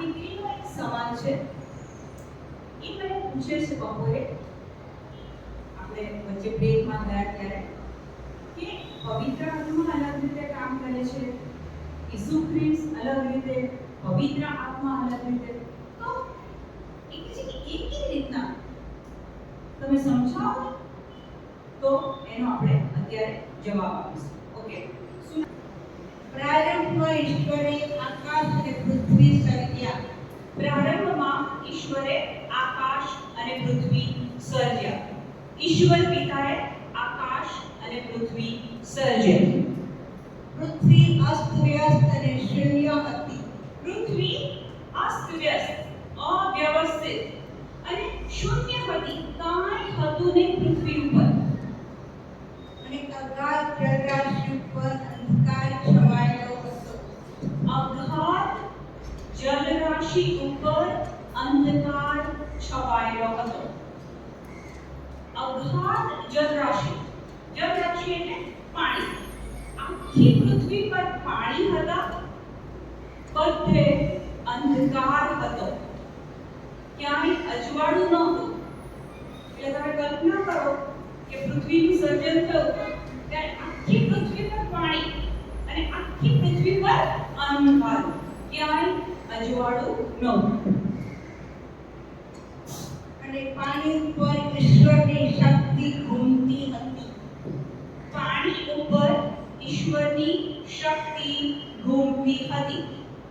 દીકરીનો એક સવાલ છે. એ મને પૂછે છે બપોરે આપણે વચ્ચે બ્રેકમાં ગયા ત્યારે કે પવિત્ર આત્મા અલગ રીતે કામ કરે છે, ઈસુ ખ્રિસ્ત અલગ રીતે, પવિત્ર આત્મા અલગ રીતે, તો એ કે છે કે એ કેવી રીતના તમે સમજાવો ને? તો એનો આપણે અત્યારે જવાબ આપીશું. ઓકે, પ્રારંભમાં ઈશ્વરે આકાશ અને પૃથ્વી સર્જ્યા. પ્રારંભમાં ઈશ્વરે આકાશ અને પૃથ્વી સર્જ્યા. ઈશ્વર પિતાએ આકાશ અને પૃથ્વી સર્જ્યા. પૃથ્વી અસ્તવ્યસ્ત અને શૂન્ય હતી. પૃથ્વી અસ્તવ્યસ્ત, અવ્યવસ્થિત અને શૂન્ય હતી. કાંઈ હતું નહીં પૃથ્વી ઉપર. અને અગાધ જલરાશિ ઉપર અંધકાર છવાયેલો હતો. અગાધ જલરાશિ ઉપર અંધકાર છવાયેલો હતો. અગાધ જલરાશિ, જલરાશિ એટલે પાણી. આખી પૃથ્વી પર પાણી હતા, બધે અંધકાર હતો, ક્યાંય અજવાળું નહોતું. એટલે તમે કલ્પના કરો કે પૃથ્વીનું સર્જન થયું ત્યારે આખી પૃથ્વી પર પાણી અને આખી પૃથ્વી પર અંધકાર, ક્યાંય અજવાળું નહોતું. અને પાણી ઉપર ઈશ્વરની શક્તિ ઘૂમતી હતી. પાણી ઉપર ઈશ્વરની શક્તિ ઘૂમતી હતી.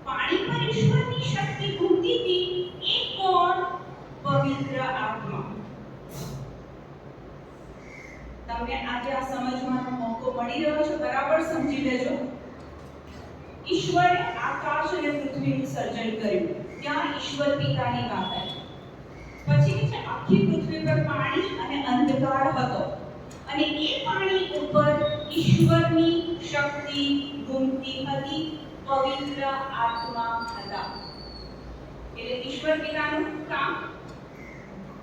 પાણી પર ઈશ્વરની શક્તિ ઘૂમતી હતી. એ કોણ? પવિત્ર આત્મા. તમને આજે આ સમજવાનો મોકો મળી રહ્યો છે, બરાબર સમજી લેજો. ઈશ્વરે આકાશ અને પૃથ્વીનું સર્જન કર્યું. ત્યાં ઈશ્વર પિતાની વાત આવી. પછી કે છે આખી પૃથ્વી પર પાણી અને અંધકાર હતો અને એ પાણી ઉપર ઈશ્વરની શક્તિ ઘૂમતી હતી, પવિત્ર આત્મા હતા. એટલે ઈશ્વર પિતાનું કામ,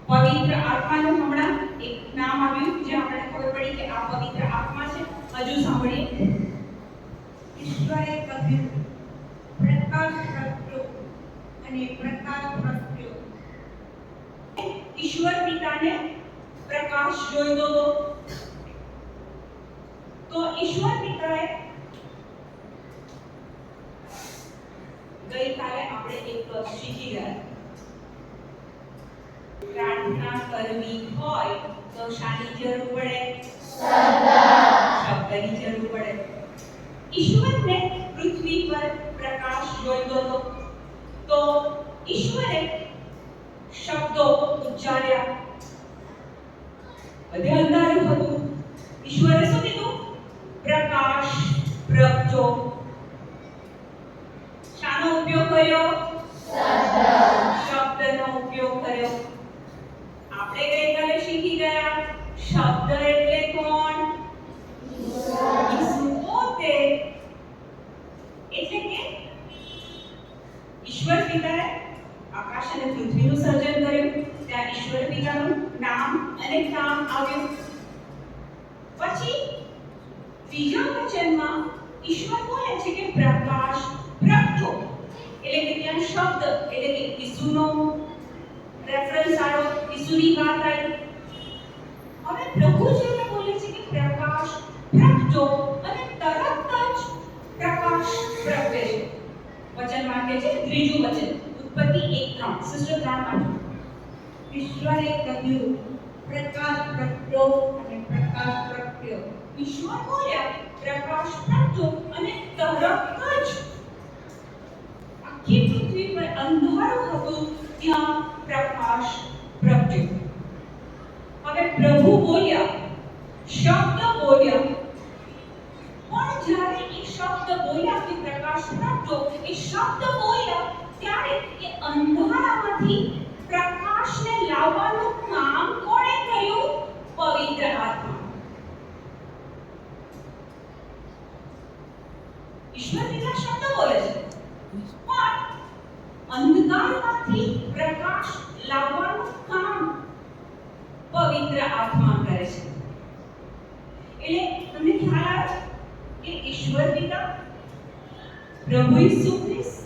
પવિત્ર આત્માનું હમણાં એક નામ આવ્યું જે આપણે ખબર પડી કે આ પવિત્ર આત્મા છે. હજુ સાંભળીએ. ઈશ્વરે કહ્યું, પ્રકાશ પ્રગટ્યો, અને પ્રકાશ પ્રગટ્યો. ઈશ્વર પિતાને પ્રકાશ જોઈતો હતો, તો ઈશ્વર પિતાએ ગઈકાલે આપણે એક શીખી ગયા, પ્રાર્થના કરવી હોય તો શાની જરૂર પડે? શબ્દની જરૂર પડે. ઈશ્વરને પૃથ્વી પર પ્રકાશ જોઈતો હતો, તો ઈશ્વરે શબ્દો ઉચ્ચાર્યા. બધે અંધારું હતું. ઈશ્વરે શું કીધું? પ્રકાશ પ્રગટો. શાનો ઉપયોગ કર્યો? શબ્દનો ઉપયોગ કર્યો. આપણે ગઈકાલે શીખી ગયા શબ્દ એટલે કોણ? ઈસુ પોતે. એટલે કે ઈશ્વર પિતાએ આકાશ અને પૃથ્વીનું સર્જન કર્યું. ત્યાં ઈશ્વર પિતાનું નામ અને કામ આવ્યું. પછી ત્રીજા વચનમાં ઈશ્વર બોલે છે કે પ્રકાશ પ્રગટો. એટલે કે ત્યાં શબ્દ એટલે કે ઈસુનો રેફરન્સ આવ્યો, ઈસુની વાત આવી. હવે પ્રભુજીને બોલે છે કે પ્રકાશ પ્રગટો અને તરત જ પ્રકાશ પ્રગટે છે. વચન વાક્ય છે ત્રીજું વચન, ઉત્પત્તિ 1:3. સિસ્ટર 3 ઈશ્વરે કહ્યું, પ્રકાશ પ્રગટ્યો, અને પ્રકાશ પ્રગટ્યો. ઈશ્વર બોલ્યા, પ્રકાશ પ્રગટો અને તરત જ આખી પૃથ્વી પર અંધારું હતું, ત્યાં પ્રકાશ પ્રગટ્યો. હવે પ્રભુ બોલ્યા, શબ્દ બોલ્યા, પણ જ્યારે એ શબ્દ બોલ્યા કે પ્રકાશ પ્રગટો, એ શબ્દ બોલ્યા ત્યારે એ અંધારામાંથી પ્રકાશને લાવવાનું કામ કોણે કર્યું? પવિત્ર આત્મા. ઈશ્વર પિતા શબ્દ બોલે છે, પણ અંધકારમાંથી પ્રકાશ લાવવાનું કામ પવિત્ર આત્મા કરે છે. એટલે તમને ખ્યાલ આવે કે ઈશ્વર પિતા, પ્રભુ ઈસુ ખ્રિસ્ત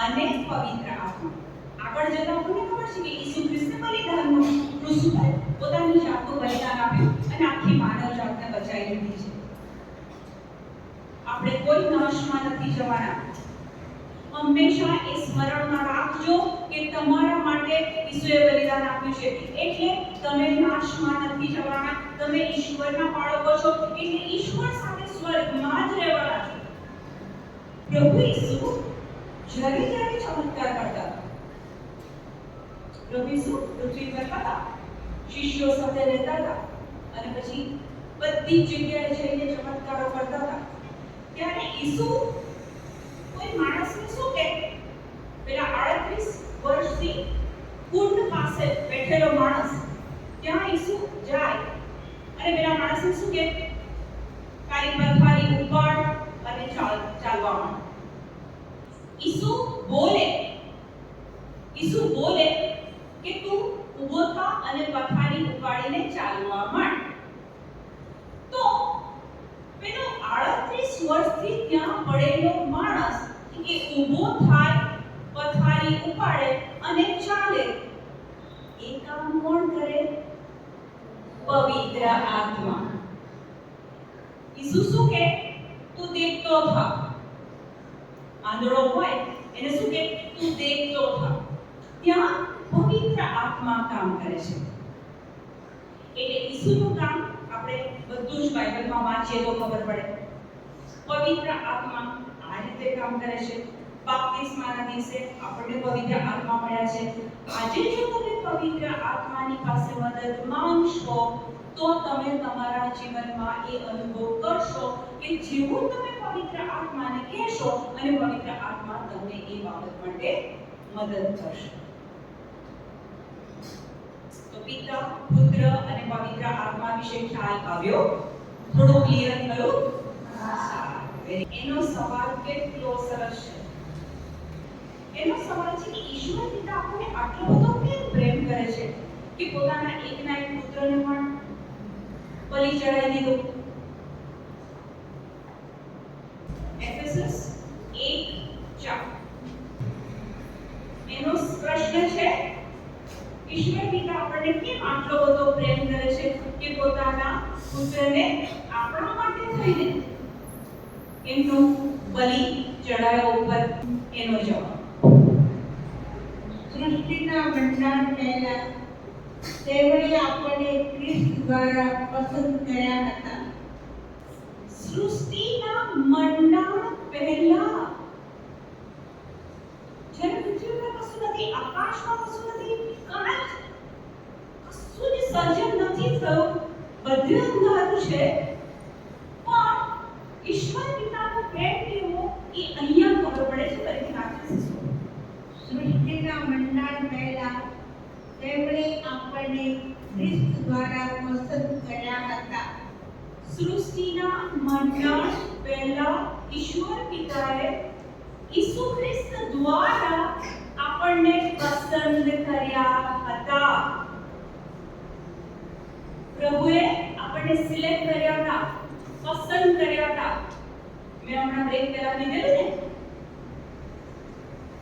અને પવિત્ર આત્મા. આગળ જતા આપણને ખબર છે કે ઈસુ ખ્રિસ્તે બલિદાનનું ક્રૂસ ઉપર પોતાની જાતનું બલિદાન આપ્યું અને આખી માનવ જાતને બચાવી લીધી છે. આપણે કોઈ નાશમાં નથી જવાના. હંમેશા એ સ્મરણમાં રાખજો કે તમારા માટે ઈસુએ બલિદાન આપ્યું છે, એટલે તમે નાશમાં નથી જવાના. તમે ઈશ્વરના બાળકો છો, એટલે ઈશ્વર સાથે સ્વર્ગમાં જ રહેવાના છો. પ્રભુ ઈસુ જ્યારે ચમત્કાર કરતા હતા, પ્રભુ ઈસુ પૃથ્વી પર હતા, શિષ્યો સાથે રહેતા હતા અને પછી બધી જગ્યાએ જઈને ચમત્કારો કરતા હતા. ત્યારે ઈસુ કોઈ માણસને શું કહે? પેલા 38 વર્ષથી કુંડ પાસે બેઠેલો માણસ ત્યાં ઈસુ જાય અને પેલા માણસને શું કહે? તારી પથારી ઉપાડ અને ચાલવા માંડ. ઈસુ બોલે કે તું ઊભો થા અને પથારી ઉપાડીને ચાલવા માંડ. તો પેલો 38 વર્ષથી ત્યાં પડેલો માણસ એ ઊભો થાય, પથારી ઉપાડે અને ચાલે. એ કામ કોણ કરે? પવિત્ર આત્મા. ઈસુ શું કહે? તું દેખતો થા. આંધળો હોય એને શું કહે? તું દેખતો થા. ત્યાં પવિત્ર આત્મા કામ કરે છે. એટલે ઈસુનું કામ આપણે બધું જ બાઇબલમાં વાંચીએ તો ખબર પડે. પવિત્ર આત્મા આ રીતે કામ કરે છે. બાપ્તિસ્માના દિવસે આપણને પવિત્ર આત્મા મળ્યા છે. આજે જો તમે પવિત્ર આત્માની પાસે મદદ માંગશો તો તમે તમારા જીવનમાં એ અનુભવ કરશો કે જેવું તમે પવિત્ર આત્માને કહેશો અને પવિત્ર આત્મા તમને એ બાબત માટે મદદ કરશે. તો પિતા, પુત્ર અને પવિત્ર આત્મા વિશે ખ્યાલ આવ્યો? થોડું ક્લિયર થયું? એનો સવાલ કેટલો સરસ છે. એનો સવાલ છે કે ઈશ્વર પિતા આપણને આટલો બધો કેમ પ્રેમ કરે છે કે પોતાના એકના એક પુત્રને પણ બલિ ચડાવી દીધો. એફેસસ 1:4 એનો પ્રશ્ન છે, ઈશ્વર પિતા આપણને કેમ આટલો બધો પ્રેમ કરે છે કે પોતાના પુત્રને આપણા માટે થઈને એમનો બલિ ચડાવ્યો ઉપર? એનો જવાબ, સૃષ્ટિના બંધારણ પહેલા તેમણે આપણને ખ્રિસ્ત દ્વારા પસંદ કર્યા હતા. સૃષ્ટિના મંડાણ પહેલા, જ્યારે પૃથ્વી પર કશું નથી, આકાશમાં કશું નથી, કાંઈ કશું જ સર્જન નથી થયું, બધે અંધારું છે, પણ ઈશ્વર પિતાનો પ્રેમ કેવો એ અહીંયા ખબર પડે છે. ફરીથી વાંચીશું. સૃષ્ટિના મંડાણ પહેલા તેમણે આપણને ખ્રિસ્ત દ્વારા પસંદ કર્યા હતા. સૃષ્ટિના મંડાણ પહેલા ઈશ્વર પિતાએ ઈસુ ખ્રિસ્ત દ્વારા આપણને પસંદ કર્યા હતા. પ્રભુએ આપણને સિલેક્ટ કર્યા હતા, પસંદ કર્યા હતા. મેં હમણાં બ્રેક પહેલા કીધેલું ને,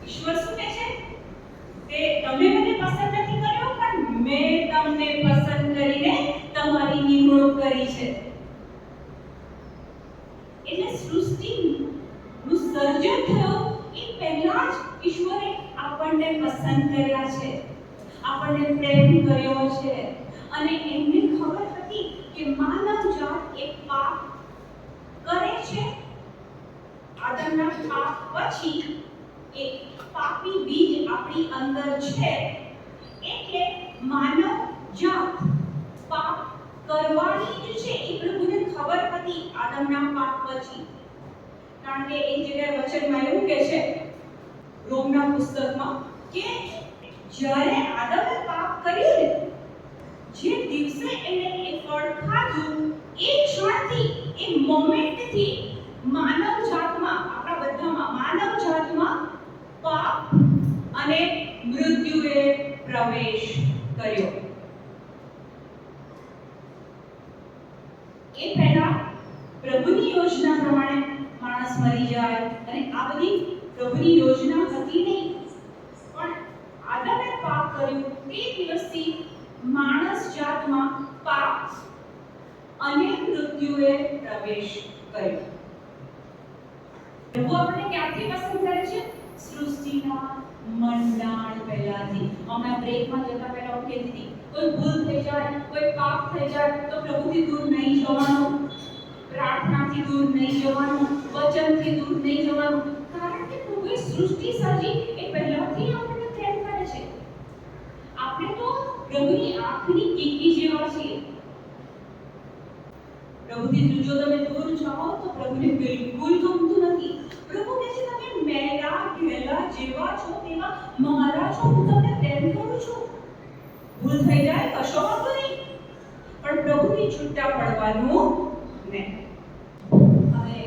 ઈશ્વર શું કહે છે? તે તમે મને પસંદ નથી કર્યો, પણ મેં તમને પસંદ કરીને તમારી નિમણૂક કરી છે. એટલે સૃષ્ટિનું સર્જન થયું એ પહેલા જ ઈશ્વરે આપણને પસંદ કર્યા છે, આપણને પ્રેમ કર્યો છે અને એમને ખબર હતી કે માનવ જાત એક પાપ કરે છે. આદમના પાપ પછી એક પાપી બીજ આપણી અંદર છે, એટલે માનવ જાત પાપ કરવાની જ છે. એ પ્રભુને ખબર હતી આદમના પાપ પછી. કારણ કે એક જગ્યાએ વચનમાં એવું કહે છે રોમના પુસ્તકમાં કે જ્યારે આદમે પાપ કર્યું ને, જે દિવસે એણે એ ફળ ખાધું, એ ક્ષણથી, એ મોમેન્ટથી માનવ જાતમાં, આપણા બધામાં માનવ જાતમાં પાપ અને મૃત્યુએ પ્રવેશ કર્યો. એ પહેલા પ્રભુની યોજના પ્રમાણે માણસ મરી જાય અને આ બધી પ્રભુની યોજના હતી નહીં. પ્રભુએ પ્રવેશ કર્યો. પ્રભુ આપણે ક્યાંથી પસંદ કરે છે? સૃષ્ટિના મંડાણ પહેલાથી. હમણાં બ્રેકમાં જતા પહેલા હું કહેતી હતી, કોઈ ભૂલ થઈ જાય, કોઈ પાપ થઈ જાય તો પ્રભુથી દૂર નહીં જવાનું, પ્રાર્થનાથી દૂર નહીં જવાનું, વચનથી દૂર નહીં જવાનું. કારણ કે પ્રભુએ સૃષ્ટિ સર્જી એ પહેલાથી આપણને પ્રેમ કરે છે. આપણે તો પ્રભુની આંખની કીકી જેવા છીએ. પ્રભુથી જો તમે દૂર જાઓ તો પ્રભુને બિલકુલ ગમતું નથી. પ્રભુ કહે છે તમે મેલા ઘેલા જેવા છો તેવા મારા છો, હું તમને પ્રેમ કરું છું. ભૂલ થઈ જાય કશો વાંધો નહીં, પણ પ્રભુથી છૂટા પડવાનું નહીં. હવે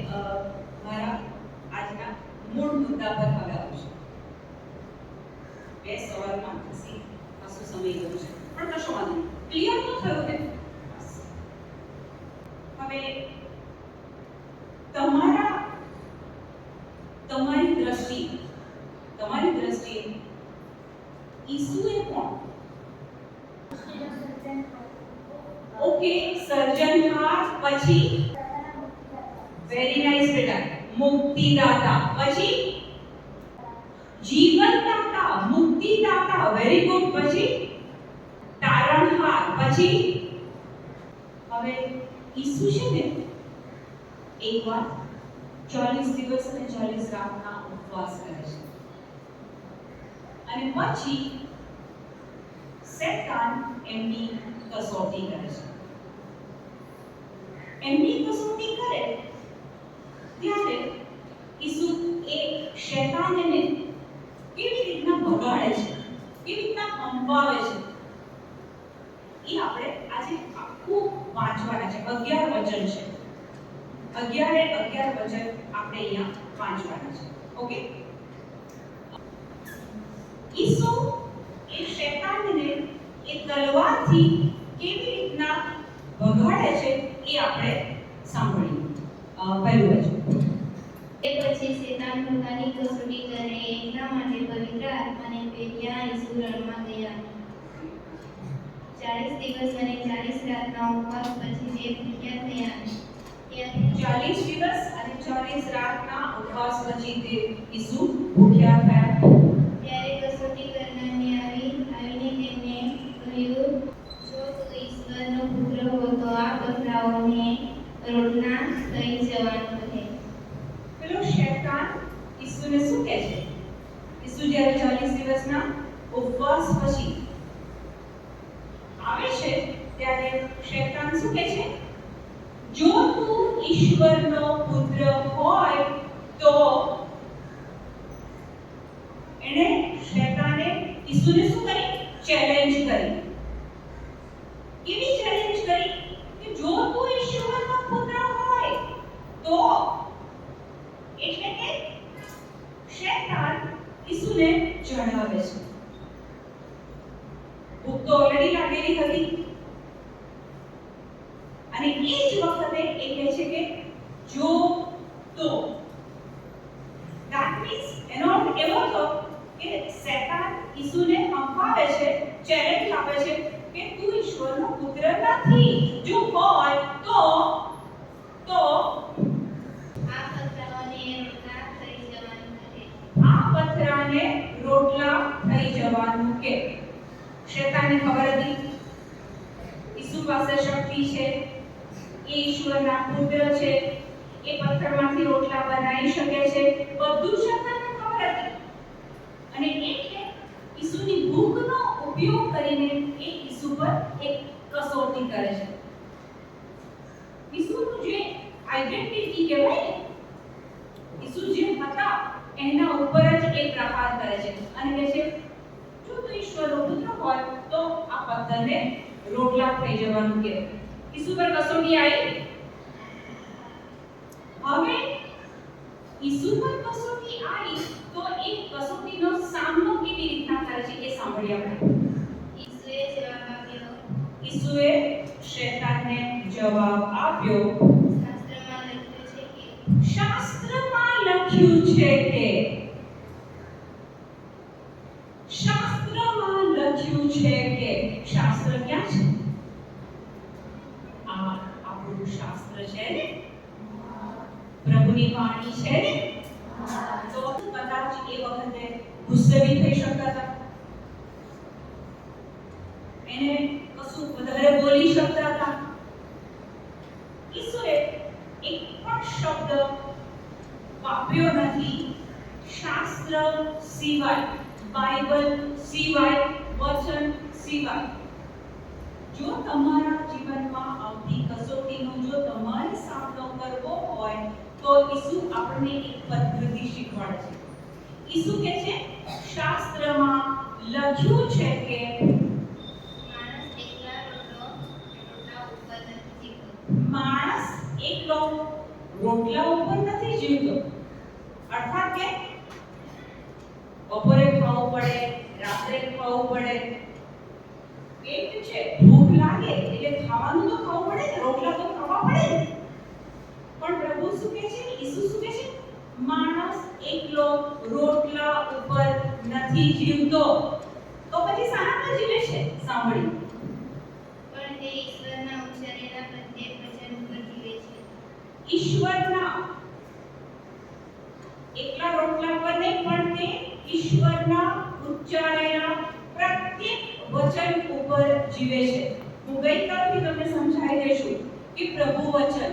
મારા આજના મૂળ મુદ્દા પર હવે આવશે. બે સવાલમાં ખસી ખાસો સમય ગયો છે, પણ કશો વાંધો નહીં. ક્લિયર તો થયું ને? હવે તમારી દ્રષ્ટિએ ઈસુ એ કોણ? ઓકે, સર્જનહાર, પછી વેરી નાઇસ બેટા, મુક્તિદાતા, પછી જીવનદાતા, મુક્તિદાતા, વેરી ગુડ, પછી તારણહાર, પછી હવે ઈસુ છે ને એકવાર 40 દિવસ અને 40 રાતના ઉપવાસ કરે છે, અને પછી શેતાન એમની કસોટી કરે છે. એમની કસોટી કરે ત્યારે ઈસુ એ શેતાનને કેવી રીતના ભગાડે છે, કેવી રીતના હંપાવે છે, એ આપણે આજે આખું વાંચવાના છે. 11 વચન છે, 11 વચન આપણે અહીંયા વાંચવાના છે. ઓકે, ઈસુ એ શેતાનને એ તલવારથી કેવી રીતના ભગાડે છે એ આપણે સાંભળીએ. પહેલું વચન. એ પછી શેતાન પોતાની કસોટી કરે એટલા માટે પવિત્ર આત્માને પેટ્યા ઈસુ રણમાં ગયા. 40 દિવસ અને 40 રાતના ઉપવાસ પછી તે ભૂખ્યા થયા. 40 દિવસ અને 40 રાતના ઉપવાસ પછી તે ઈસુ ભૂખ્યા થયા. ત્યારે કસોટી કરનારને આવીને તેમને કહ્યું, જો તું ઈશ્વરનો પુત્ર હો તો આ પથરાઓને રોટલા થઈ જવાનું કહે. પેલો શેતાન ઈસુને શું કહે છે? ઈસુ જ્યારે 40 દિવસના ઉપવાસ પછી આવે છે ત્યારે શેતાન શું કહે છે? જો તું ઈશ્વરનો પુત્ર હોય તો. એને શેતાને ઈસુને શું કરી? ચેલેન્જ કરી. કેવી ચેલેન્જ કરી? કે જો તું ઈશ્વરનો પુત્ર હોય તો. એટલે કે શેતાન ઈસુને જણાવે છે. ભૂખ તો ઓલરેડી લાગેલી હતી, અને એ જ વખતે એ કહે છે કે જો તો. ધેટ મીન્સ એનો અર્થ એવો હતો કે શેતાન ઈસુને હંફાવે છે, ચેલેન્જ આપે છે કે તું ઈશ્વરનો પુત્ર નથી. જો હોય તો આ પથરાઓને રોટલા થઈ જવાનું કહે. શેતાનને ખબર હતી ઈસુ પાસે શક્તિ છે, એ ઈશ્વરના પુત્ર છે, એ પથ્થરમાંથી રોટલા બનાવી શકે છે, બધું શેતાનને ખબર હતી. અને એટલે ઈસુની ભૂખનો ઉપયોગ કરીને એ ઈસુ પર એક કસોટી કરે છે. ઈસુનું જે આઈડેન્ટિટી કહેવાય ને, ઈસુ જે હતા એના ઉપર જ એક પ્રહાર કરે છે અને કહે છે જો તું ઈશ્વરનો પુત્ર હોય તો આ પથ્થરને રોટલા થઈ જવાનું કહે. ઈસુ પર કસોટી આવી. હવે ઈસુ પર કસોટી આવી તો એ કસોટીનો સામનો કેવી રીતના કરે છે એ સાંભળીએ આપણે. ઈસુએ જવાબ આપ્યો. ઈસુએ શેતાનને જવાબ આપ્યો. શાસ્ત્રમાં લખ્યું છે કે શાસ્ત્ર ક્યાં છે? આ આપણું શાસ્ત્ર છે, છે ને? તો કદાચ એ વખતે ગુસ્સે બી થઈ શકતા હતા, એને કશું વધારે બોલી શકતા હતા. ઈસુએ એક પણ શબ્દ વાપર્યો નથી શાસ્ત્ર સિવાય, બાઇબલ સિવાય, વચન સિવાય. જો તમારા જીવનમાં આવતી કસોટીનો જો તમારે સામનો કરવો હોય તો ઈસુ આપણને એક પદ્ધતિ શીખવાડે છે. ઈસુ કહે છે શાસ્ત્રમાં લખ્યું છે કે માણસ એકલા રોટલા ઉપર નથી જીવતો. માણસ એકલો રોટલા ઉપર નથી જીવતો. અર્થાત કે બપોરે ખાવું પડે, રાત્રે ખાવું પડે, પેટ છે, ભૂખ લાગે એટલે ખાવાનું તો ખાવું પડે ને, રોટલા તો ખાવા પડે ને. પણ પ્રભુ શું કહે છે, ઈસુ શું કહે છે, માણસ એકલો રોટલા ઉપર નથી જીવતો. તો પછી શાના પર જીવે છે? સાંભળી, પણ તે ઈશ્વરના ઉચ્ચારેલા પ્રત્યેક વચન ઉપર જીવે છે. ઈશ્વરના એકલા રોટલા પર નહીં, પણ તે ઈશ્વરના ઉચ્ચારેલા પ્રત્યેક વચન ઉપર જીવે છે. હું ગઈકાલથી તમને સમજાવી દઈશું કે પ્રભુ વચન,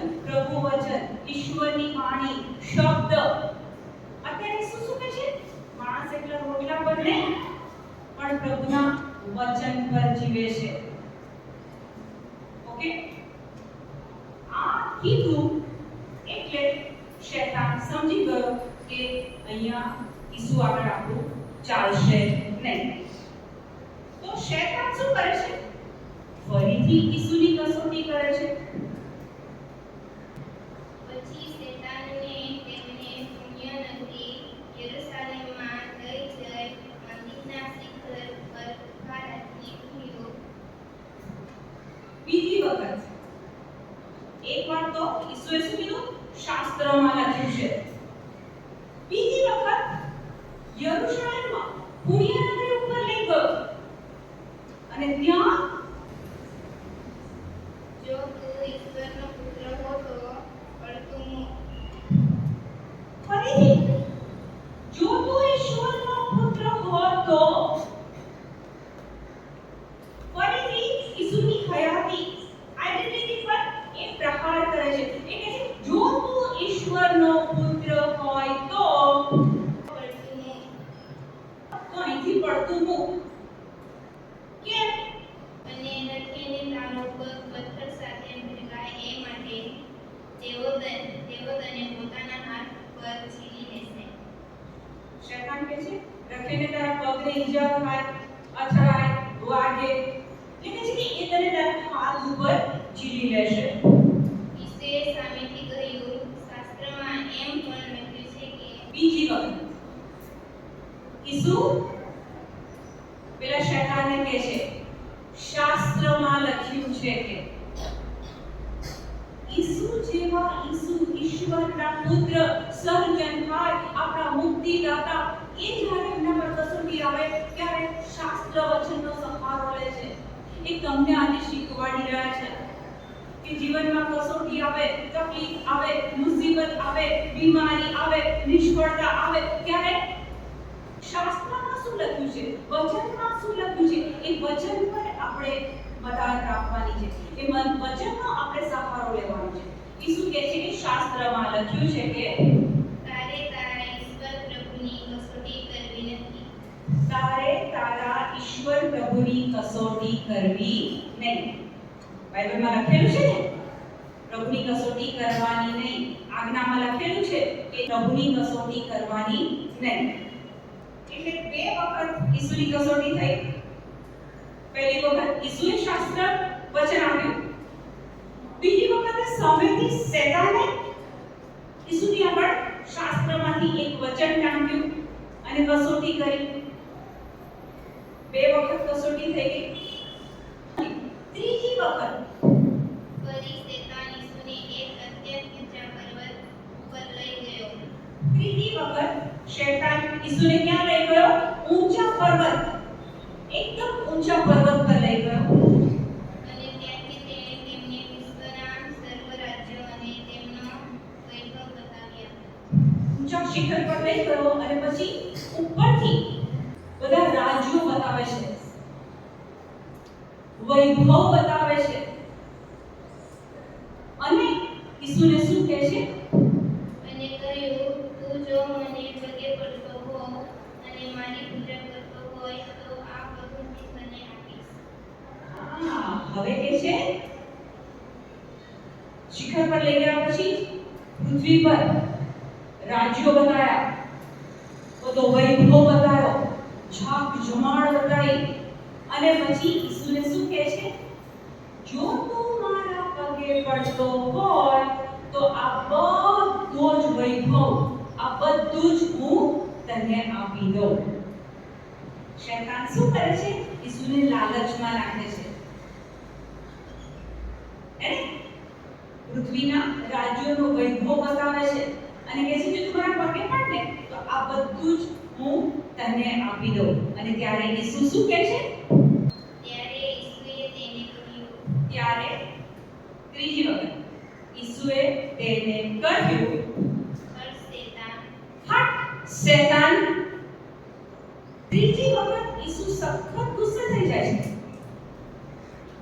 ઈશ્વરની વાણી, શબ્દ. અત્યારે શું શું કહે છે? માણસ એકલા રોટલા પર નહીં, પણ પ્રભુના વચન પર જીવે છે. ઓકે, આ કીધું એટલે શૈતાન સમજી ગયો કે અહીંયા ઈસુ આગળ આપણું ચાલશે નહીં. તો શૈતાન શું કરે છે? ફરીથી ઈસુની કસોટી કરે છે. પછી શેતાનને તેમને પુણ્ય નગરી યરૂશાલેમમાં લઈ જઈ મંદિરના શિખર પર ઉભા રાખી કહ્યું. બીજી વખત એક વાર તો ઈસુએ શું કીધું? શાસ્ત્રમાં લખ્યું છે. બીજી વખત યરૂશાલેમમાં પુણ્ય નગરી ઉપર લઈ ગયો અને ત્યાં જો તું ઈશ્વરનો પુત્ર હો તો પડતું મૂક. ફરીથી જો તું ઈશ્વરનો પુત્ર હો તો. ફરીથી ઈસુની હયાતી, આઈડેન્ટિટી પર એ પ્રહાર કરે છે. એ કહે છે જો તું ઈશ્વરનો પુત્ર હોય તો પડતું મૂક. અહીંથી પડતું મૂક. કેમ? અને રખેને તારો પગ પથ્થર સાથે ભેગાય એ માટે તેઓ તને પોતાના હાથ પર છીની લેશે. શૈતાન કહે છે રખીને તારા પગને ઈજા થાય, અથડાય, વાગે, એટલે કહે છે કે એ તને તારા હાથ ઉપર ઝીલી લેશે. ઈસુએ સામેથી કહ્યું, શાસ્ત્રમાં એમ પણ લખ્યું છે કે બીજી વખત ઈસુ પેલા શૈતાનને કહે છે શાસ્ત્રમાં લખ્યું છે કે. ઈસુ જેવા ઈસુ ઈશ્વરના પુત્ર, સર્જનહાર, આપણા મુક્તિદાતા, એ જ્યારે એમના પર કસોટી આવે ત્યારે શાસ્ત્ર વચનનો સહારો લે છે. એ તમને આજે શીખવાડી રહ્યા છે કે જીવનમાં કસોટી આવે, તકલીફ આવે, મુસીબત આવે, બીમારી આવે, નિષ્ફળતા આવે ત્યારે શાસ્ત્રમાં શું લખ્યું છે, વચનમાં શું લખ્યું છે, એ વચન પર આપણે મદાર રાખવાની છે. એ વચનનો આપણે સહારો લેવાનો છે. ઈસુ કહે છે કે શાસ્ત્રમાં લખ્યું છે કે તારે તારા ઈશ્વર પ્રભુની કસોટી કરવી નથી. તારે તારા ઈશ્વર પ્રભુની કસોટી કરવી નહીં. બાઇબલમાં લખેલું છે ને પ્રભુની કસોટી કરવાની નહીં. આજ્ઞામાં લખેલું છે કે પ્રભુની કસોટી કરવાની નહીં. એટલે બે વખત ઈસુની કસોટી થઈ. પહેલી વખત ઈસુએ શાસ્ત્ર વચન આપ્યું. બીજી વખતે સામેથી શૈતાને ઈસુની આગળ શાસ્ત્રમાંથી એક વચન ટાંક્યું અને કસોટી કરી. બે વખત કસોટી થઈ ગઈ. ત્રીજી વખત ફરી શેતાન ઈસુને એક અત્યંત ઊંચા પર્વત ઉપર લઈ ગયો. ત્રીજી વખત શૈતાન ઈસુને ક્યાં લઈ ગયો? ઊંચા પર્વત, એકદમ ઊંચા પર્વત પર લઈ ગયો. અને ત્યાંથી તેણે તેમને વિશ્વના સર્વ રાજ્યો અને તેમનો વૈભવ બતાવ્યા. શિખર પર લઈ ગયો અને પછી ઉપરથી બધા રાજ્યો બતાવે છે, વૈભવ બતાવે છે અને ઈસુને શું કહે છે? અને કહ્યું, તું જો મને પગે પડતો હો અને મારી પૂજા કરતો હોય તો આ બધું હું તને આપીશ. હવે કે છે શિખર પર લઈ ગયા પછી પૃથ્વી પર રાજ્યો બતાયા, બધો વૈભવ બતાવ્યો, ઝાક જમાડ બતાવી અને પછી ઈસુને શું કહે છે? જો તું મારા પગે પડતો હોય તો આ બધો જ વૈભવ, આ બધું જ હું તને આપી દઉં. શૈતાન શું કરે છે? ઈસુને લાલચમાં રાખે છે. પૃથ્વીના રાજ્યોનો વૈભવ બતાવે છે અને કહે છે જો તું મારા પગે પડ ને તો આ બધું જ હું તને આપી દઉં. અને ત્યારે ઈસુ શું કહે છે? ત્યારે ત્રીજી વખત ઈસુએ તેને કહ્યું, હટ શૈતાન. ત્રીજી વખત ઈસુ સખત ગુસ્સે થઈ જાય છે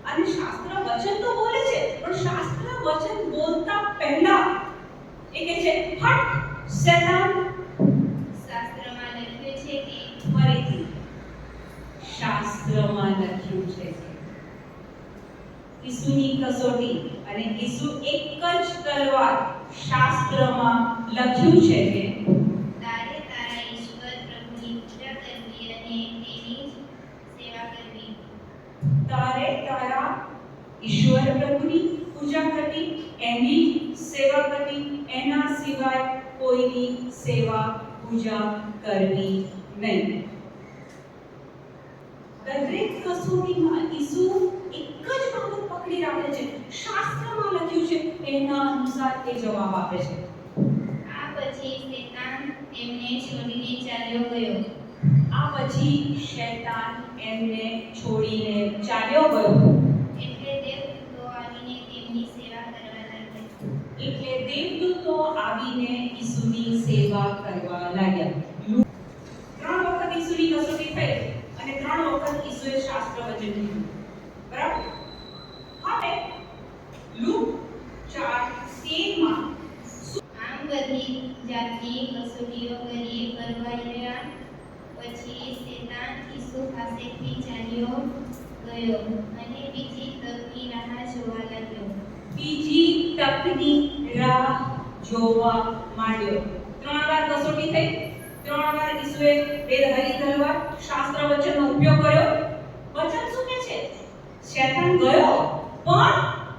અને શાસ્ત્ર વચન તો બોલે છે પણ શાસ્ત્ર વચન બોલતા પહેલા એ કહે છે હટ શૈતાન. શાસ્ત્રમાં લખ્યું છે કે ફરીથી શાસ્ત્રમાં લખ્યું છે ઈસુની કસોટી અને ઈસુ એક જ તલવાર શાસ્ત્રમાં લખ્યું છે કે તારે તારા ઈશ્વર પ્રભુની પૂજા કરવી અને તેની જ સેવા કરવી. તારે તારા ઈશ્વર પ્રભુની પૂજા કરવી, એની સેવા કરવી, એના સિવાય કોઈની સેવા પૂજા કરવી નહીં. દરેક કસોટીમાં ઈસુ એક જ બાબત પકડી રાખે છે, શાસ્ત્રમાં લખ્યું છે એના અનુસાર એ જવાબ આપે છે. આ પછી શૈતાન તેમને છોડીને ચાલ્યો ગયો. આ પછી શૈતાન એમને છોડીને ચાલ્યો ગયો. એટલે દેવદૂતો આવીને તેમની સેવા કરવા લાગ્યા. એટલે દેવદૂતો આવીને ઈસુની સેવા કરવા લાગ્યા. 3 વખત ઈસુની કસોટી થઈ અને 3 વખત ઈસુએ શાસ્ત્ર વચન કીધું. બરાબર? હવે લૂક 4:13 માં આમ બધી જાતની કસોટીઓ કરવાયા પછી શૈતાન ઈસુ પાસેથી ચાલ્યો ગયો અને બીજી તકની રાહ જોવા લાગ્યો. બીજી તકની રાહ જોવા માંડ્યો. 3 વાર કસોટી થઈ, 3 વાર ઈસુએ બેદહરી તલવાર શાસ્ત્ર વચનનો ઉપયોગ કર્યો. વચન શું કહે છે? શૈતાન ગયો પણ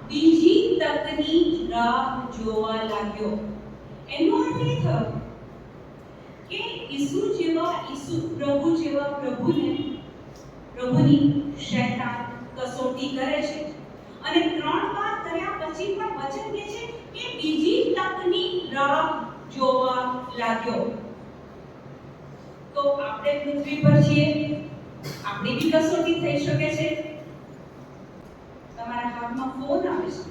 બીજી તકની રાહ જોવા લાગ્યો. એનો અર્થ એ થયો કે ઈસુ પ્રભુ જેવા પ્રભુની શૈતાન કસોટી કરે છે અને 3 વાર કર્યા પછી પણ વચન કહે છે કે બીજી તકની રાહ જોવા લાગ્યો. તો આપણે પૃથ્વી પર છીએ, આપણી બી કસોટી થઈ શકે છે. તમારા હાથમાં ફોન આવે છે,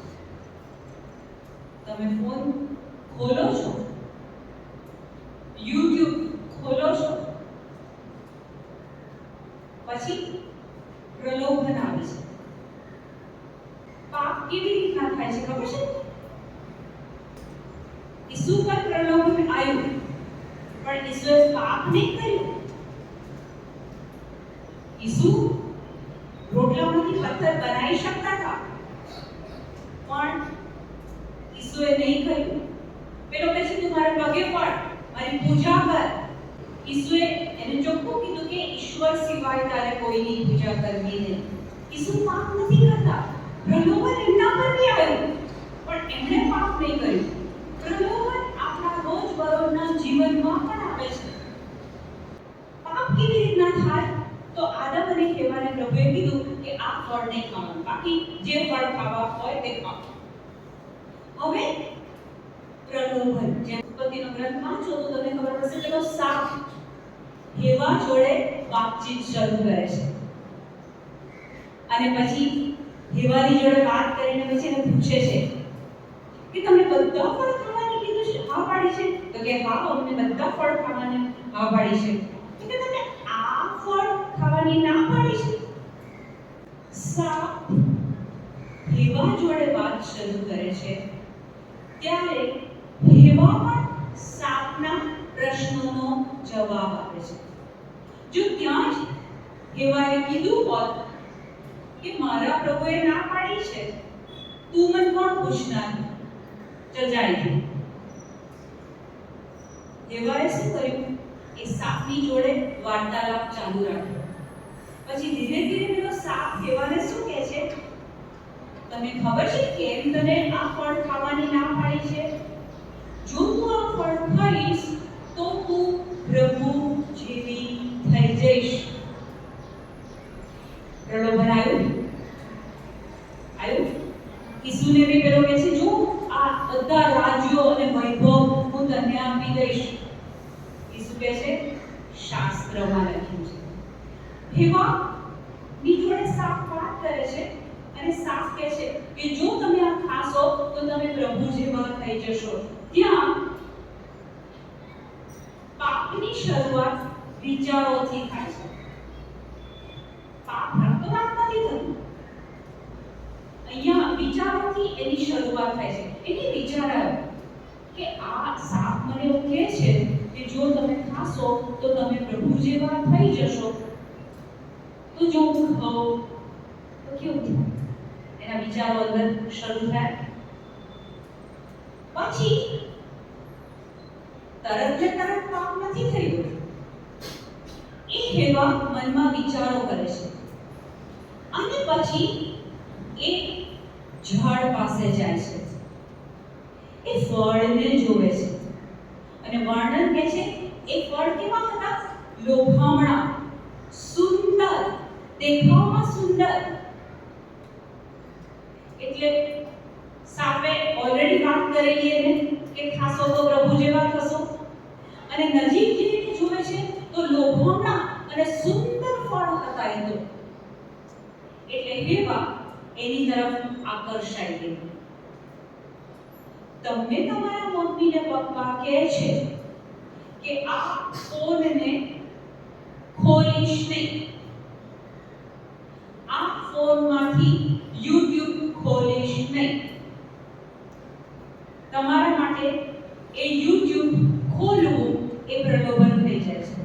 તમે ફોન ખોલો છો, YouTube ખોલો છો, પછી પ્રલોભન આવે છે. પાપ કેવી રીતના થાય છે ખબર છે? ઈસુ પર પ્રલોભન આવ્યું પણ ઈસુએ પાપ નહીં કર્યું. ઈસુ રોટલામાંથી પથ્થર બનાવી શકતા હતા પણ ઈસુએ નહીં કર્યું. પેલો કહે છે તું મારા પગે પડ, મારી પૂજા કર. ઈસુએ એને ચોખ્ખું કીધું કે ઈશ્વર સિવાય તારે કોઈની પૂજા કરવી નહીં. ઈસુ પાપ નથી કરતા. પ્રલોભન એમના પર બી આવ્યું પણ એમણે પાપ નહીં કર્યું. પ્રલોભન આપણા રોજબરોજના જીવનમાં પણ આવે છે. પાપ કેવી રીતના થાય? તો આદમ અને હેવાને પ્રભુએ કીધું કે આ ફળ નહીં ખાવાનું, બાકી જે ફળ ખાવા હોય તે ખાઓ. હવે પ્રલોભન, જેમ ઉત્પત્તિનો ગ્રંથ વાંચો તો તમને ખબર પડશે કે સાપ હેવા જોડે વાતચીત શરૂ કરે છે અને પછી હેવાની જોડે વાત કરીને પછી એને પૂછે છે કે તમે બધા ફળ ખાવાની કીધું કીધું છે, હા પાડી છે? તો કે હા, અમને બધા ફળ ખાવાને હા પાડી છે. તો કે તમે આ ફળ ખાવાની ના પાડી છે? સાપ હેવા જોડે વાત શરૂ કરે છે ત્યારે હેવા પણ સાપના પ્રશ્નોનો જવાબ આપે છે. જો ત્યાં જ હેવાએ કીધું હોત કે મારા પ્રભુએ ના પાડી છે, તું મને કોણ પૂછનાર? જજાઈ ગઈ. હેવાએ શું કર્યું? એ સાપની જોડે વાર્તાલાપ ચાલુ રાખ્યો. પછી ધીરે ધીરે પેલો સાપ હેવાને શું કહે છે? તને ખબર છે કેમ તને આ ફળ ખાવાની ના પાડી છે? જો તું આ ફળ ખાઈશ તો તું પ્રભુ જેવી થઈ જઈશ. પ્રલોભન આવ્યું? ઈસુને બી પેલો કહે છે, જો આ બધા રાજ્યો અને વૈભવ હું તને આપી દઈશ. ઈસુ કહે છે, શાસ્ત્રમાં લખ્યું છે. હેવા ની જોડે સાપ વાત કરે છે અને સાપ કહે છે કે જો તમે આ ખાશો તો તમે પ્રભુ જેવા થઈ જશો. ત્યાં પાપની શરૂઆત વિચારોથી થાય છે. પાપ રક્તપાત નથી થતું. અહીંયા વિચારોથી એની શરૂઆત થાય છે. એને વિચાર આવ્યો કે આ સાપ મને એવું કહે છે કે જો તમે ખાશો તો તમે પ્રભુ જેવા થઈ જશો. તો જો હું ખાઉં તો કેવું થાય? એના વિચારો અંદર શરૂ થાય. પછી તરત ને તરત પાપ નથી થયું. એ હેવા મનમાં વિચારો કરે છે અને પછી એ ઝાડ પાસે જાય છે. એ ફળને જોવે છે અને વર્ણન કહે છે એ ફળ કેવા હતા? લોભામણા, સુંદર, દેખાવમાં સુંદર. એટલે સાપે ઓલરેડી વાત કરેલી એને કે ખાશો તો પ્રભુ જેવા થશો. અને નજીક જઈને જોવે છે તો લોભામણા અને સુંદર ફળ હતા એ તો. એટલે હેવા એની તરફ આકર્ષાઈ ગઈ. તમને તમારા મમ્મી ને પપ્પા કહે છે કે આ ફોનને ખોલીશ નહીં, આ ફોનમાંથી YouTube ખોલીશ નહીં. તમારા માટે એ YouTube ખોલવું એ પ્રલોભન થઈ જાય છે.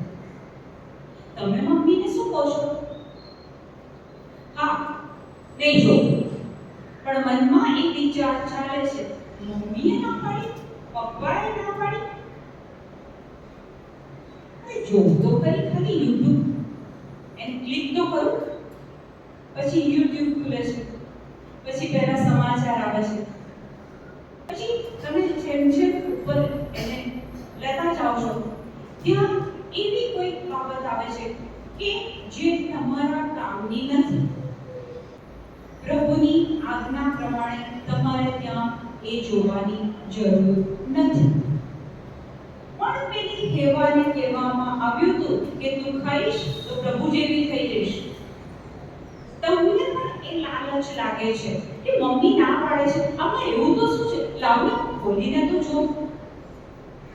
તમે મમ્મીને શું કહો છો? હા, નહીં જોવું. પણ મનમાં એક વિચાર ચાલે છે, મમ્મીએ ના પાડી, પપ્પાએ ના પાડી. જોવું તો કરી ખાલી YouTube. એને ક્લિક તો કરું. પછી YouTube ખુલે છે. પછી પહેલા સમાચાર આવે છે. પછી તમે જેમ જેમ ઉપર એને લેતા જાઓ છો ત્યાં એવી કોઈ બાબત આવે છે કે જે તમારા કામની નથી. પ્રભુની આજ્ઞા પ્રમાણે તમારે ત્યાં એ જોવાની જરૂર નથી. પણ પેલી હેવાને કહેવામાં આવ્યું હતું કે તું ખાઈશ તો પ્રભુ જેવી થઈ જઈશ. તમને પણ એ લાલચ લાગે છે કે મમ્મી ના પાડે છે, આમાં એવું તો શું છે, લાવ ને ખોલીને તો જો.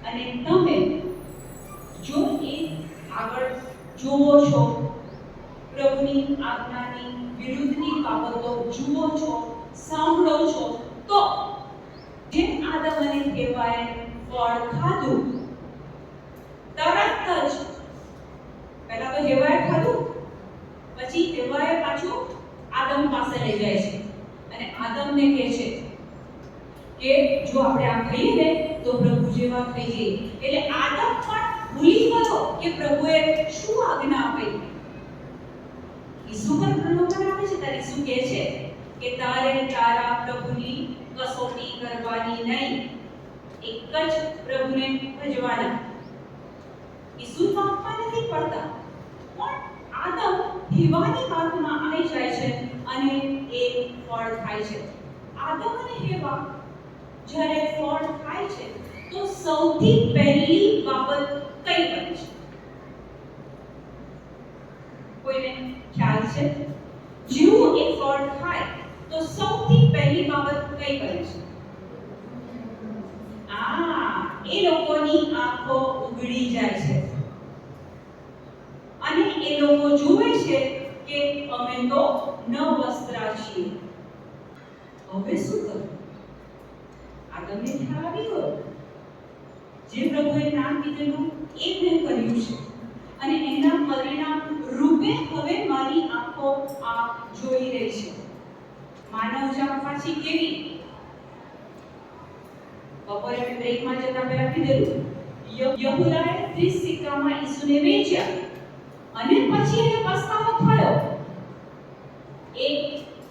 અને તમે જો એ આગળ જુઓ છો, પ્રભુની આજ્ઞાની વિરુદ્ધની બાબતો જુઓ છો, સાંભળો છો, તો જેમ આદમ અને હેવાએ ફળ ખાધું, તરત જ પહેલા તો હેવાએ ખાધું, પછી હેવાએ પાછું આદમ પાસે લઈ જાય છે અને આદમને કહે છે કે જો આપણે આ ખાઈએ ને તો પ્રભુ જેવા થઈ જઈએ. એટલે આદમ પણ ભૂલી ગયો કે પ્રભુએ શું આજ્ઞા આપી. ઈસુ પર પ્રલોભન આપે છે ત્યારે ઈસુ કહે છે કે તારે તારા પ્રભુની કસોટી કરવાની નહીં, એક જ પ્રભુને ભજવાના. ઈસુ તો આપવા નથી પડતા, પણ આદમ હેવાની વાતમાં આવી જાય છે અને એ ફળ ખાય છે. આદમ અને હેવા જ્યારે ફળ ખાય છે તો સૌથી પહેલી બાબત કઈ બને છે? કોઈને ખ્યાલ છે? જેવું એ ફળ ખાય તો સૌથી પહેલી બાબત કઈ બને છે? એ લોકોની આંખો ઉઘડી જાય છે અને એ લોકો જુએ છે કે અમે તો નવવસ્ત્રા છીએ. હવે શું કરવું? આદમને ખ્યાલ આવી ગયો. જે પ્રભુએ નામ કીધેલું એ મેં કર્યું છે અને એના પરિણામ રૂપે હવે મારી આંખો આ જોઈ રહી છે. માનવ જાત પાછી કેવી? બપોરે મેં બ્રેકમાં જતા પહેલા કીધેલું, યહૂદાએ 30 સિક્કામાં ઈસુને વેચ્યા અને પછી એને પસ્તાવો થયો. એ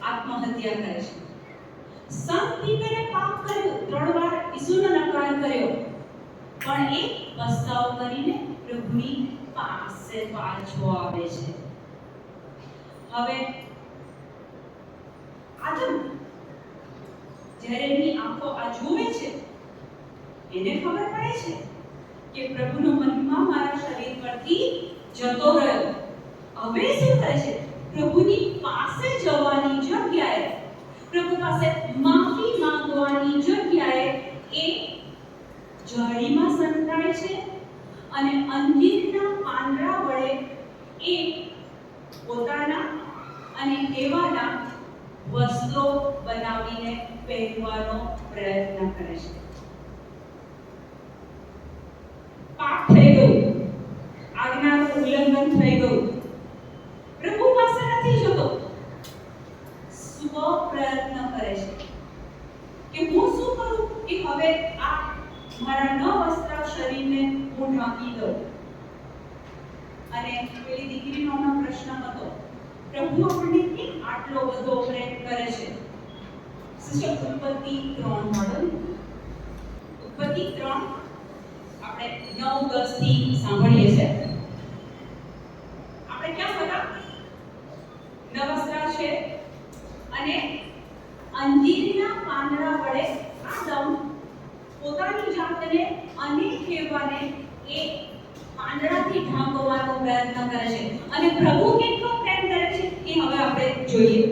આત્મહત્યા કરે છે. સંત પીટરે પાપ કર્યું, 3 વાર ઈસુનો નકાર કર્યો, પણ એ પસ્તાવો કરીને પ્રભુની પાસે પાછો આવે છે. હવે આદમ જ્યારે એની આંખો આ જુએ છે, એને ખબર પડે છે કે પ્રભુનો મહિમા મારા શરીર પરથી જતો રહ્યો. હવે શું કરે છે? પ્રભુની પાસે જવાની જગ્યાએ, પ્રભુ પાસે માફી માંગવાની જગ્યાએ એ જાળીમાં સંતાય છે અને અંજીરના પાંદડા વડે એ પોતાના અને એવાના વસ્ત્રો બનાવીને પહેરવાનો પ્રયત્ન કરે છે. પાપ થઈ ગયું, આજ્ઞાનું ઉલ્લંઘન થઈ ગયું. પ્રભુ પાસે નથી જતો, સ્વ પ્રયત્ન કરે છે કે હું શું કરું કે હવે આ મારા નવવસ્ત્ર શરીરને હું ઢાંકી દઉં. અને પેલી દીકરીનો પ્રશ્ન હતો, પ્રભુ આપણને કેમ આટલો બધો પ્રેમ કરે છે? સિસ્ટર ઉત્પત્તિ 3 મોડલ, ઉત્પત્તિ 3 આપણે 9-10 થી સાંભળીએ છીએ. આપણે ક્યાં હતા? નવવસ્ત્ર છે અને અંજીરના પાંદડા વડે આદમ પોતાની જાતને અનેક કહેવાને એ પાંદડાથી ઢાંકવાનો પ્રયત્ન કરે છે. અને પ્રભુ કેટલો પ્રેમ કરે છે એ હવે આપણે જોઈએ.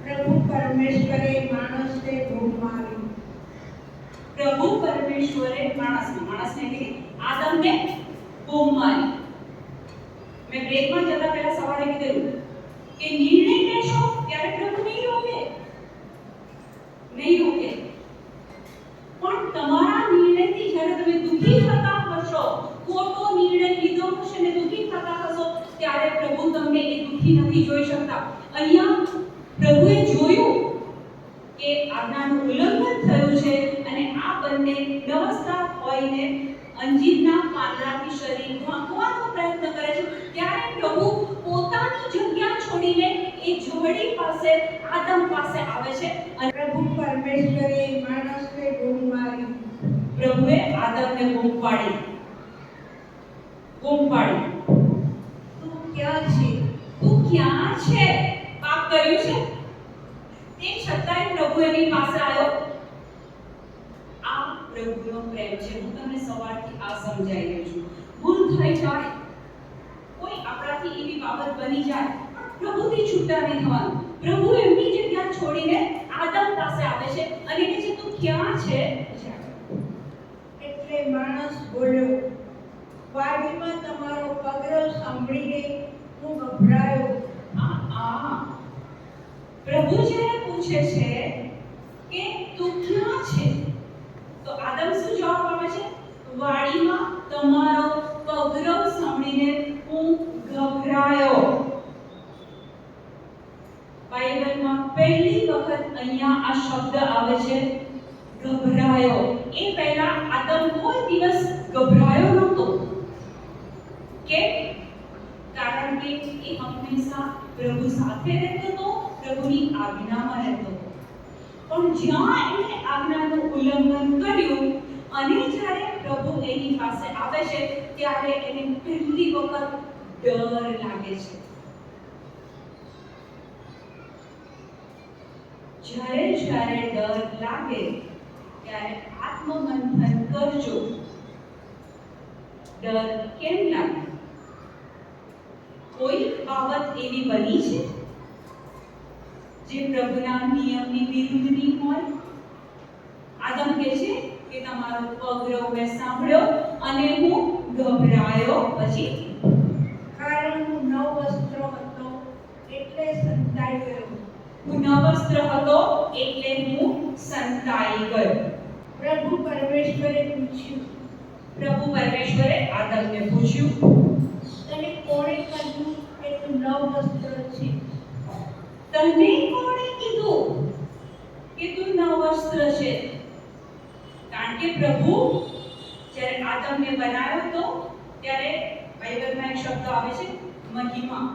પ્રભુ પરમેશ્વરે માણસને ભૂમિમાં આવ્યું. પ્રભુ પરમેશ્વરે માણસને એટલે આદમને ભૂમિમાં આવ્યું. મેં બ્રેકમાં જતા પહેલા સવારે કીધેલું કે નિર્ણય લેશો ત્યારે પ્રભુ નહીં રોકે. પણ તમારા નિર્ણયથી જ્યારે તમે દુઃખી થતા હશો, ખોટો નિર્ણય લીધો હશે ને દુઃખી થતા હશો, ત્યારે પ્રભુ તમને એ દુઃખી નથી જોઈ શકતા. અહીંયા પ્રભુએ જોયું કે આજ્ઞાનું ઉલ્લંઘન થયું છે અને આ બંને નવવસ્ત્ર હોઈને અંજીરના પાંદડાથી શરીર ઢાંકવાનો પ્રયત્ન કરે છે. ત્યારે પ્રભુ પોતાની જગ્યા છોડીને એ જોડી પાસે, આદમ પાસે આવે છે અને પ્રભુ પરમેશ્વરે માણસને ભૂમિમાં આવ્યું. પ્રભુએ આદમને બૂમ પાડી, તું ક્યાં છે? તું ક્યાં છે? પાપ કર્યું છે તે છતાંય પ્રભુ એની પાસે આવ્યો. આ પ્રભુનો પ્રેમ છે. હું તમને સવારથી આ સમજાઈ રહી છું. ભૂલ થઈ જાય, કોઈ આપણાથી એવી બાબત બની જાય, પ્રભુથી છૂટા નહીં થવાનું. પ્રભુ એમની જગ્યા છોડીને આદમ પાસે આવે છે અને કહે છે તું ક્યાં છે? એટલે માણસ બોલ્યો, વાડીમાં તમારો પગરવ સાંભળીને હું ગભરાયો. પ્રભુ જ્યારે પૂછે છે કે તું ક્યાં છે, તો આદમ શું જવાબ આપે છે? વાડીમાં તમારો પગરવ સાંભળીને હું ગભરાયો. બાઇબલમાં પહેલી વખત અહીંયા આ શબ્દ આવે છે ગભરાયો. એ પહેલા આદમ કોઈ દિવસ ગભરાયો નહોતો. કેમ? કારણ કે એ હંમેશા પ્રભુ સાથે રહેતો હતો, પ્રભુની આજ્ઞામાં રહેતો હતો. પણ જ્યાં એણે આજ્ઞાનું ઉલ્લંઘન કર્યું અને જ્યારે પ્રભુ એની પાસે આવે છે ત્યારે એને પહેલી વખત ડર લાગે છે. જ્યારે ડર લાગે ત્યારે આત્મમંથન કરજો. ડર કેમ લાગે? કોઈ બાબત એવી બની છે જે પ્રભુના નિયમની વિરુદ્ધની હોય? આદમ કહે છે કે તમારો પગરવ મેં સાંભળ્યો અને હું ગભરાયો. પછી કારણ હું નવવસ્ત્ર હતો એટલે સંતાઈ ગયો. હું નવસ્ત્ર હતો એટલે હું સંતાઈ ગયો. પ્રભુ પરમેશ્વરે પૂછ્યું, પ્રભુ પરમેશ્વરે આદમને પૂછ્યું, તને કોણે કહ્યું કે તું નવવસ્ત્ર છે? તને કોણે કીધું કે તું નવસ્ત્ર છે? કારણ કે પ્રભુ જ્યારે આદમને બનાવ્યો હતો ત્યારે બાઇબલમાં એક શબ્દ આવે છે મહિમા.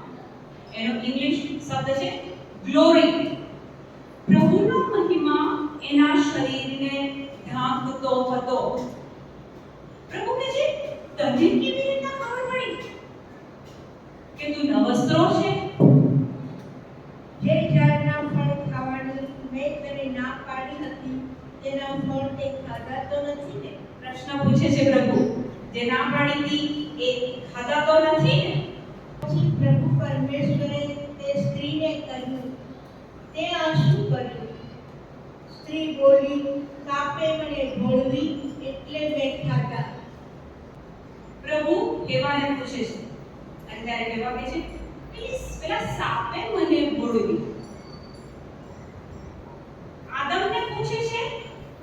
એનો ઇંગ્લિશ શબ્દ છે ગ્લોરી. પ્રભુનો મહિમા એના શરીરને ઢાંકતો હતો. પ્રભુ કહે છે, તને કેવી રીતના ખબર પડી કે તું નવસ્ત્રો છે? જે ઝાડના ફળ ખાવાની મેં તને ના પાડી હતી તેના ફળ તે ખાધા તો નથી ને? પ્રશ્ન પૂછે છે પ્રભુ. જે ના પાડી હતી એ ખાધા તો નથી ને? પછી પ્રભુ પરમેશ્વરે તે સ્ત્રીને કહ્યું, તે આ શું કર્યું? સ્ત્રી બોલી, સાપે મને ભોળવી એટલે મેં ખાધા. પ્રભુ હેવાને પૂછે છે અને ત્યારે હેવા કહે છે, પેલા સાપે મને ભોળવી. આદમને પૂછે છે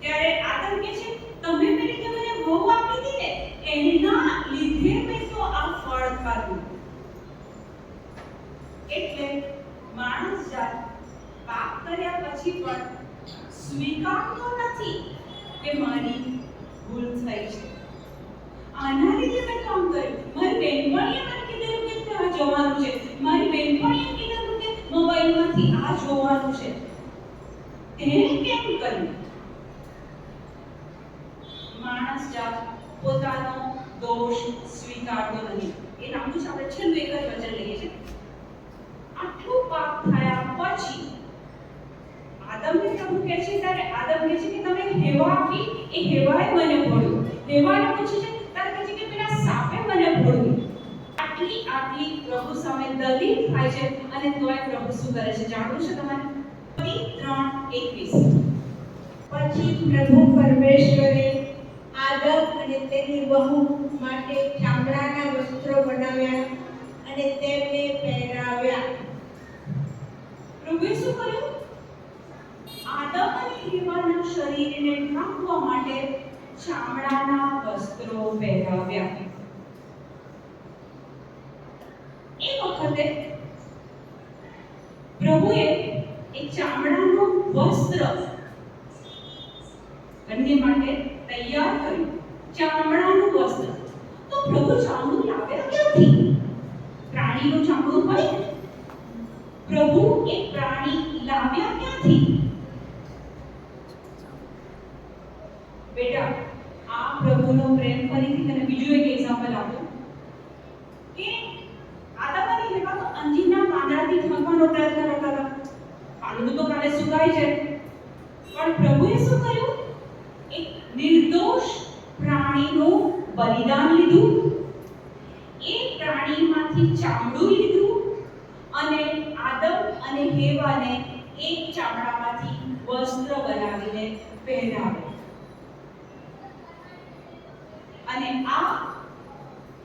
ત્યારે આદમ કહે છે, તમે પેલી જે મને વહુ આપી હતી ને એના લીધે મેં તો આ ફળ ખાધું. એટલે માણસ જાત પાપ કર્યા પછી પણ સ્વીકારતો નથી કે મારી ભૂલ થઈ છે. આના લીધે મેં કામ કર્યું. મારી બેનપણીએ મને કીધેલું કે આ જોવાનું છે. મારી બેનપણીએ કીધેલું કે મોબાઈલમાંથી આ જોવાનું છે. તેને કેમ કર્યું? માણસ જાત પોતાનો દોષ સ્વીકારતો નથી. એ નામનું જ આપણે છેલ્લું એક જ વચન લઈએ છીએ. આટલું પાપ થયા પછી આદમને પ્રભુ કહે છે ત્યારે આદમ કહે છે કે તમે હેવા આપી, એ હેવાએ મને ભોળ્યું. હેવાને પૂછે છે ત્યારે કહે છે કે પેલા સાપે મને ભોળવી. આટલી પ્રભુ સામે દલીલ થાય છે અને તોય પ્રભુ શું કરે છે જાણવું છે તમારે? 3:21. પછી પ્રભુ પરમેશ્વરે આદમ અને તેની વહુ માટે ચામડાના વસ્ત્રો બનાવ્યા અને તેમને પહેરાવ્યા. પ્રભુએ શું કર્યું? આદમ અને હેવાના શરીરને ઢાંકવા માટે ચામડાના વસ્ત્રો પહેરાવ્યા. એ વખતે પ્રભુએ એક ચામડાનું વસ્ત્ર બંને માટે તૈયાર કર્યું. ચામડાનું વસ્ત્ર. તો પ્રભુ ચામડું લાવ્યા ક્યાંથી? પ્રાણીનું ચામડું હોય ને? પ્રભુ એક પ્રાણી લાવ્યા ક્યાંથી? બેટા, આ પ્રભુનો પ્રેમ ફરીથી તને બીજું એક એક્ઝામ્પલ આપું કે આદમ અને હેવા તો અંજીરના પાંદડાથી ઢાંકવાનો પ્રયત્ન કરતા હતા. પાંદડું તો કાલે સુકાઈ જાય. પણ પ્રભુએ શું કર્યું? એક નિર્દોષ પ્રાણીનું બલિદાન લીધું. એ પ્રાણીમાંથી ચામડું લીધું અને આદમ અને હેવાને એક ચામડામાંથી વસ્ત્ર બનાવીને પહેરાવ્યા. અને આ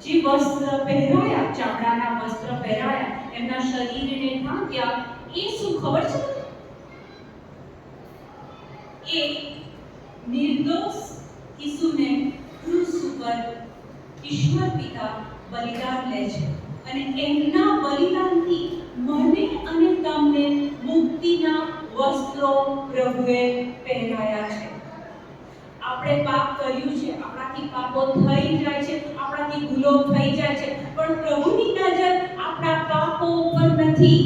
જે વસ્ત્ર પહેરાયા, ચામડાના વસ્ત્ર પહેરાયા, એમના શરીરને ઢાંક્યા, એ શું ખબર છે? એ નિર્દોષ ઈસુને ક્રૂસ ઉપર ઈશ્વર પિતા બલિદાન લે છે અને એમના બલિદાનથી મને અને તમને મુક્તિના વસ્ત્રો પ્રભુએ પહેરાયા છે. આપણે પાપ કર્યું છે, આપણાથી પાપો થઈ જાય છે, આપણાથી ભૂલો થઈ જાય છે, પણ પ્રભુની નજર આપણા પાપો ઉપર નથી.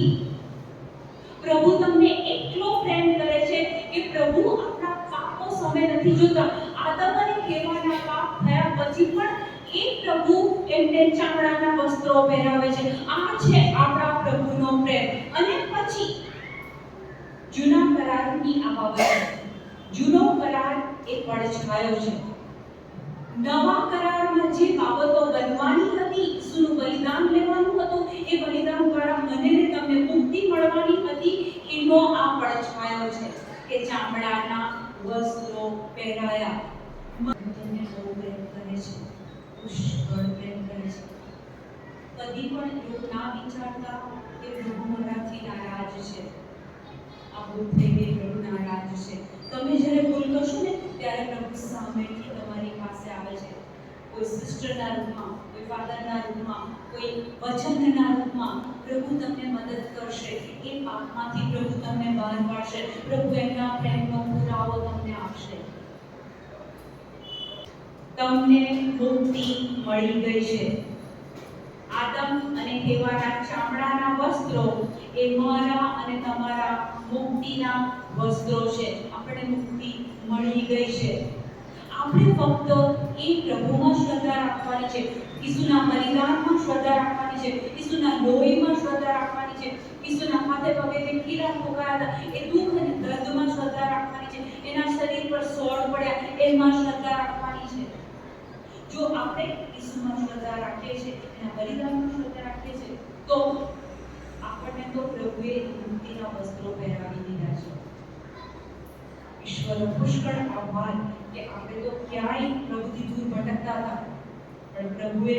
પ્રભુ તમને એટલો પ્રેમ કરે છે કે પ્રભુ આપણા પાપો સામે નથી જોતા. આદમ અને હેવાના પાપ થયા પછી પણ એ પ્રભુ એમને ચામડાના વસ્ત્રો પહેરાવે છે. આ છે આપણા પ્રભુનો પ્રેમ. અને પછી જૂના કરારની આ બાબત. જૂનો કરાર એ પડછાયો છે. નવા કરારમાં જે બાબતો બનવાની હતી, ઈસુનું બલિદાન લેવાનું હતું, એ બલિદાન દ્વારા મને ને તમને મુક્તિ મળવાની હતી, એનો આ પડછાયો છે કે ચામડાના વસ્ત્રો પહેરાયા. કરે છે, પુષ્કળ પ્રેમ કરે છે. કદી પણ એવું ના વિચારતા કે પ્રભુ મારાથી નારાજ છે, આ ભૂલ થઈ ગઈ, પ્રભુ નારાજ છે. તમે જ્યારે ભૂલ કરશો ને ત્યારે પ્રભુ સામેથી તમારી પાસે આવે છે, કોઈ સિસ્ટરના રૂપમાં, કોઈ ફાધરના રૂપમાં, કોઈ વચનના રૂપમાં. પ્રભુ તમને મદદ કરશે, એ પાપમાંથી પ્રભુ તમને બહાર પાડશે, પ્રભુ એમના પ્રેમનો પુરાવો તમને આપશે. તમને મુક્તિ મળી ગઈ છે. આદમ અને હેવાના ચામડાના વસ્ત્રો એ મારા અને તમારા મુક્તિના વસ્ત્રો છે. આપણે મુક્તિ મળી ગઈ છે. આપણે ફક્ત એ પ્રભુમાં શ્રદ્ધા રાખવાની છે, ઈસુના બલિદાનમાં શ્રદ્ધા રાખવાની છે, ઈસુના લોહીમાં શ્રદ્ધા રાખવાની છે, ઈસુના હાથે પગે જે કીડા ઠોકાયા હતા એ દુઃખ અને દર્દમાં શ્રદ્ધા રાખવાની છે, એના શરીર પર સોળ પડ્યા એમાં શ્રદ્ધા રાખવાની છે. જો આપણે ઈસુમાં શ્રદ્ધા રાખીએ છીએ, એના બલિદાનમાં શ્રદ્ધા રાખીએ છીએ, તો આપણને તો પ્રભુએ મુક્તિના વસ્ત્રો પહેરાવી દીધા છે. ઈશ્વરનો પુષ્કળ આભાર કે આપણે તો ક્યાંય પ્રભુથી દૂર ભટકતા હતા, પણ પ્રભુએ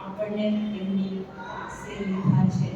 આપણને એમની પાસે લીધા છે.